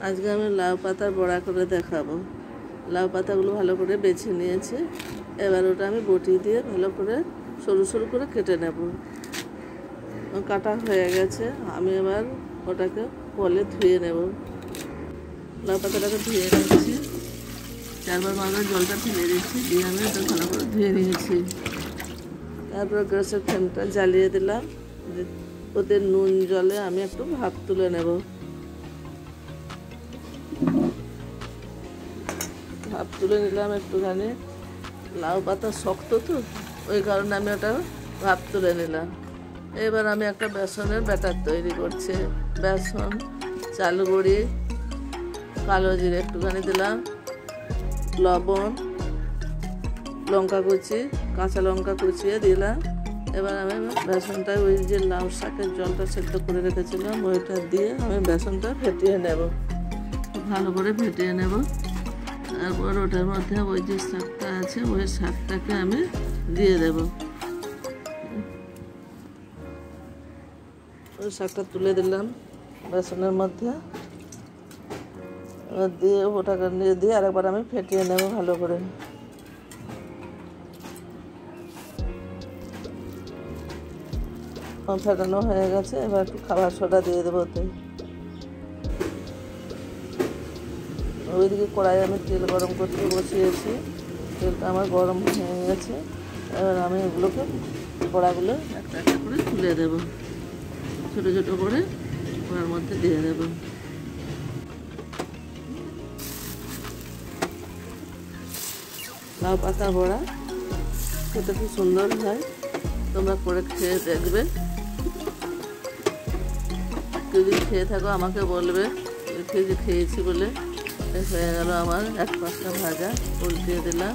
আজকে আমি লাউ পাতার বড়া করে দেখাবো। লাউ পাতাগুলো ভালো করে বেছে নিয়েছি। এবার ওটা আমি বটি দিয়ে ভালো করে সরু সরু করে কেটে নেব। কাটা হয়ে গেছে, আমি এবার ওটাকে কলে ধুয়ে নেব। লাউ পাতাটাকে ধুয়ে নিচ্ছি, 4-5 জলটা ফেলে দিচ্ছি, দিয়ে আমি ওটা ভালো করে ধুয়ে নিয়েছি। তারপর গ্যাসের ফ্লেমটা জ্বালিয়ে দিলাম। ওতে নুন জলে আমি একটু ভাপ তুলে নেব। ভাপ তুলে নিলাম একটুখানি। লাউ পাতা শক্ত তো, ওই কারণে আমি ওটা ভাপ তুলে নিলাম। এবার আমি একটা বেসনের ব্যাটার তৈরি করছি। বেসন, চাল গুঁড়ি, কালো জিরে একটুখানি দিলাম, লবণ, লঙ্কা কুচি, কাঁচা লঙ্কা কুচিয়ে দিলাম। এবার আমি বেসনটা ওই যে লাউ শাকের জলটা সেদ্ধ করে রেখেছিলাম ওইটা দিয়ে আমি বেসনটা ফেটিয়ে নেব, ভালো করে ফেটিয়ে নেব। তারপর ওটার মধ্যে ওই যে শাকটা আছে ওই শাকটাকে আমি দিয়ে দেব। ওই শাকটা তুলে দিলাম বেসনের মধ্যে, দিয়ে ওটাকে নিয়ে দিয়ে আরেকবার আমি ফেটিয়ে নেব ভালো করে। ফেটানো হয়ে গেছে, এবার একটু খাবার সোডা দিয়ে দেবো ওতে। ওইদিকে কড়াই আমি তেল গরম করতে বসিয়েছি, তেলটা আমার গরম হয়ে গেছে। এবার আমি এগুলোকে বড়াগুলো একটা একটা করে তুলে দেবো, ছোটো ছোটো করে কড়ার মধ্যে দিয়ে দেব। লাউ পাতা বড়া খেতে খুব সুন্দর হয়, তোমরা করে খেয়ে দেখবে। কেউ যদি খেয়ে থাকো আমাকে বলবে, খেয়েছি বলে। হয়ে গেল আমার 1-5টা ভাজা, উল্টিয়ে দিলাম।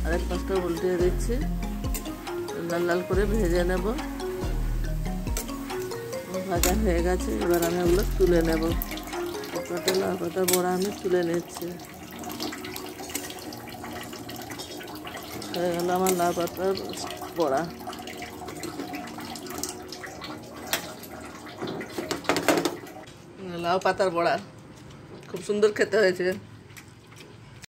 আরেক 5টা উল্টিয়ে দিচ্ছি, লাল লাল করে ভেজে নেব। ভাজা হয়ে গেছে, এবার আমি ওগুলো তুলে নেব। একটা লাউ পাতা বড়া আমি তুলে নিচ্ছি। হয়ে গেল আমার লাউ পাতার বড়া। লাউ পাতার বড়া খুব সুন্দর খেতে হয়েছে।